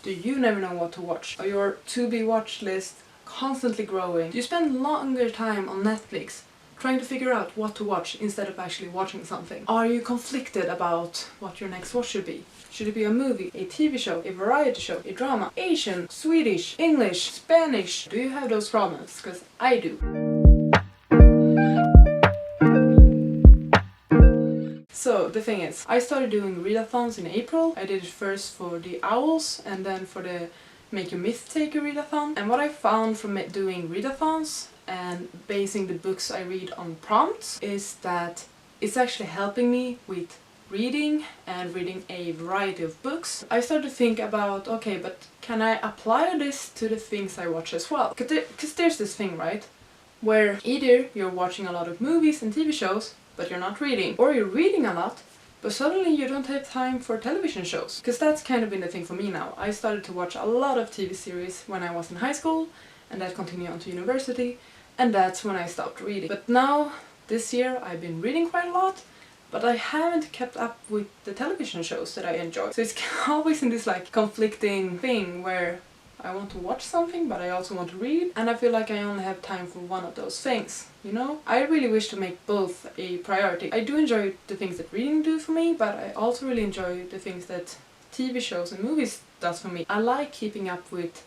Do you never know what to watch? Are your to-be-watch list constantly growing? Do you spend longer time on Netflix trying to figure out what to watch instead of actually watching something? Are you conflicted about what your next watch should be? Should it be a movie, a TV show, a variety show, a drama, Asian, Swedish, English, Spanish? Do you have those problems? Because I do. So the thing is, I started doing readathons in April. I did it first for the Owls and then for the Make Your Myth Taker readathon. And what I found from doing readathons and basing the books I read on prompts is that it's actually helping me with reading and reading a variety of books. I started to think about, okay, but can I apply this to the things I watch as well? Because there's this thing, right? Where either you're watching a lot of movies and TV shows but you're not reading, or you're reading a lot but suddenly you don't have time for television shows. Because that's kind of been the thing for me now. I started to watch a lot of TV series when I was in high school, and that continued on to university, and that's when I stopped reading. But now, this year, I've been reading quite a lot, but I haven't kept up with the television shows that I enjoy. So it's always in this like conflicting thing where I want to watch something, but I also want to read, and I feel like I only have time for one of those things, you know? I really wish to make both a priority. I do enjoy the things that reading do for me, but I also really enjoy the things that TV shows and movies does for me. I like keeping up with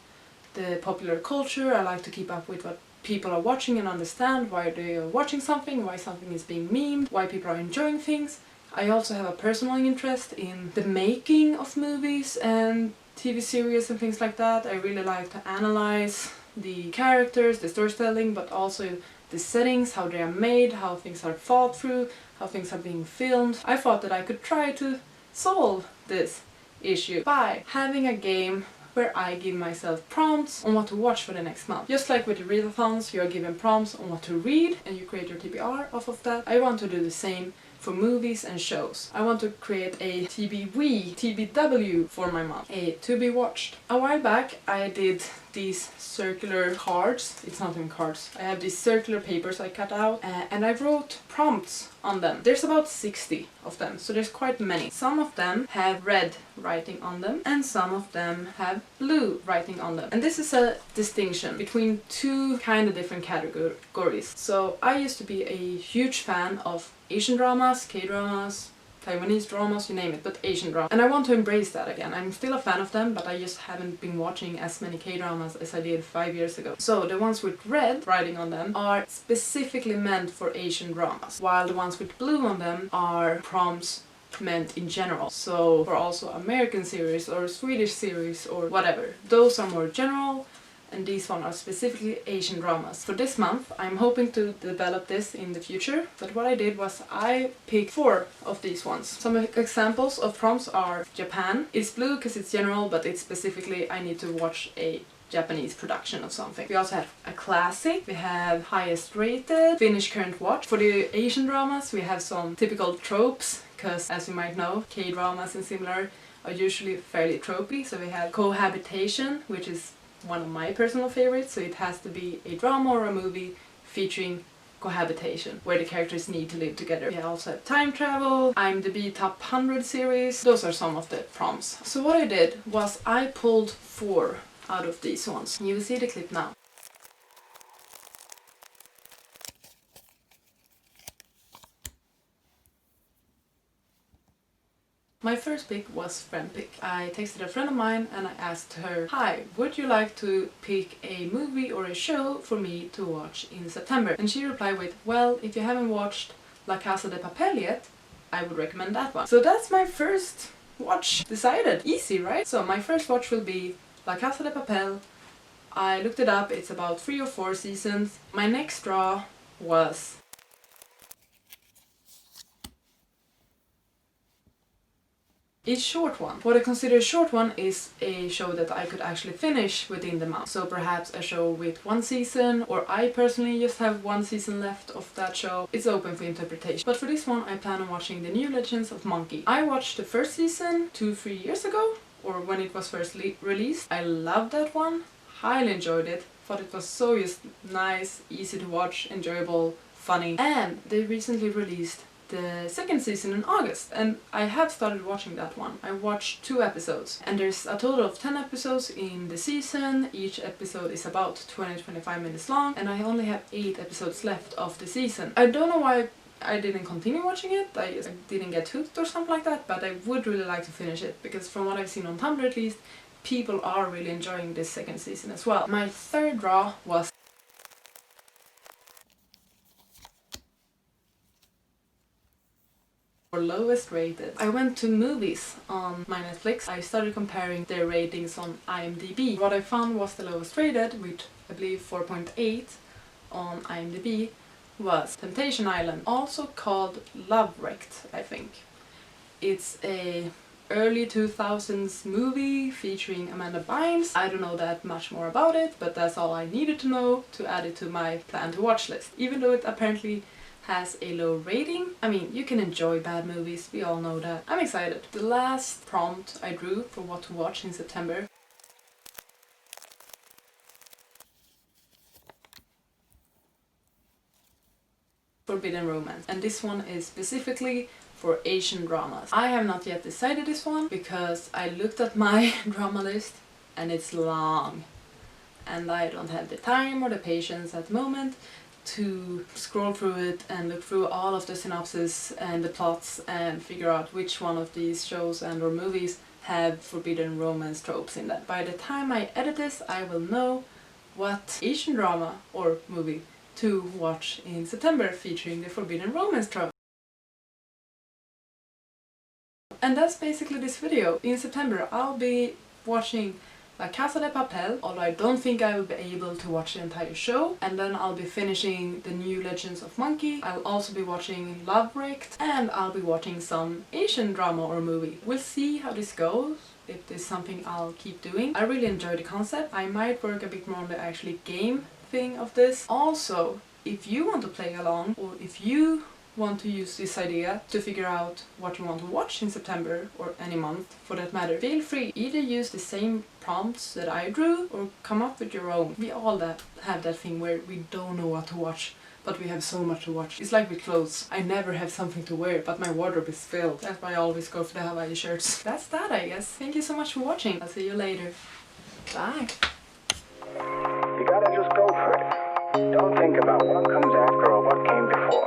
the popular culture, I like to keep up with what people are watching and understand why they are watching something, why something is being memed, why people are enjoying things. I also have a personal interest in the making of movies and TV series and things like that. I really like to analyze the characters, the storytelling, but also the settings, how they are made, how things are thought through, how things are being filmed. I thought that I could try to solve this issue by having a game where I give myself prompts on what to watch for the next month. Just like with the readathons, you are given prompts on what to read and you create your TBR off of that. I want to do the same for movies and shows. I want to create a TBW for my month, a to be watched. A while back I did these circular cards, it's not even cards, I have these circular papers I cut out and I wrote prompts on them. There's about 60 of them, so there's quite many. Some of them have red writing on them and some of them have blue writing on them. And this is a distinction between two kind of different categories. So I used to be a huge fan of Asian dramas, K-dramas, Taiwanese dramas, you name it, but Asian drama. And I want to embrace that again. I'm still a fan of them, but I just haven't been watching as many K-dramas as I did 5 years ago. So the ones with red writing on them are specifically meant for Asian dramas, while the ones with blue on them are prompts meant in general. So for also American series or Swedish series or whatever. Those are more general, and these ones are specifically Asian dramas. For this month, I'm hoping to develop this in the future, but what I did was I picked 4 of these ones. Some examples of prompts are Japan. It's blue because it's general, but it's specifically I need to watch a Japanese production of something. We also have a classic, we have highest rated, Finnish current watch. For the Asian dramas, we have some typical tropes, because as you might know, K-dramas and similar are usually fairly tropey. So we have cohabitation, which is one of my personal favorites, so it has to be a drama or a movie featuring cohabitation, where the characters need to live together. We also have time travel, IMDb Top 100 series. Those are some of the prompts. So what I did was I pulled 4 out of these ones. You will see the clip now. My first pick was friend pick. I texted a friend of mine and I asked her, "Hi, would you like to pick a movie or a show for me to watch in September?" And she replied with, "Well, if you haven't watched La Casa de Papel yet, I would recommend that one." So that's my first watch decided. Easy, right? So my first watch will be La Casa de Papel. I looked it up, it's about 3 or 4 seasons. My next draw was a short one. What I consider a short one is a show that I could actually finish within the month. So perhaps a show with 1 season, or I personally just have 1 season left of that show. It's open for interpretation. But for this one, I plan on watching The New Legends of Monkey. I watched the first season 2-3 years ago, or when it was first released. I loved that one, highly enjoyed it. Thought it was so just nice, easy to watch, enjoyable, funny. And they recently released the second season in August, and I have started watching that one. I watched 2 episodes, and there's a total of 10 episodes in the season. Each episode is about 20-25 minutes long, and I only have 8 episodes left of the season. I don't know why I didn't continue watching it. I didn't get hooked or something like that, but I would really like to finish it, because from what I've seen on Tumblr at least, people are really enjoying this second season as well. My third draw was for lowest rated. I went to movies on my Netflix. I started comparing their ratings on IMDb. What I found was the lowest rated, with I believe 4.8 on IMDb, was Temptation Island, also called Love Wrecked, I think. It's a early 2000s movie featuring Amanda Bynes. I don't know that much more about it, but that's all I needed to know to add it to my plan to watch list. Even though it apparently has a low rating, I mean, you can enjoy bad movies, we all know that. I'm excited. The last prompt I drew for what to watch in September Forbidden Romance, and this one is specifically for Asian dramas. I have not yet decided this one because I looked at my drama list and it's long, and I don't have the time or the patience at the moment to scroll through it and look through all of the synopses and the plots and figure out which one of these shows and or movies have forbidden romance tropes in them. By the time I edit this, I will know what Asian drama or movie to watch in September featuring the forbidden romance trope. And that's basically this video. In September I'll be watching La Casa de Papel, although I don't think I will be able to watch the entire show. And then I'll be finishing the new Legends of Monkey. I'll also be watching Love Wrecked, and I'll be watching some Asian drama or movie. We'll see how this goes, if this is something I'll keep doing. I really enjoy the concept. I might work a bit more on the actually game thing of this. Also, if you want to play along, or if you want to use this idea to figure out what you want to watch in September, or any month for that matter, feel free. Either use the same prompts that I drew or come up with your own. We all have that thing where we don't know what to watch, but we have so much to watch. It's like with clothes. I never have something to wear, but my wardrobe is filled. That's why I always go for the Hawaii shirts. That's that, I guess. Thank you so much for watching. I'll see you later. Bye. You gotta just go for it. Don't think about what comes after.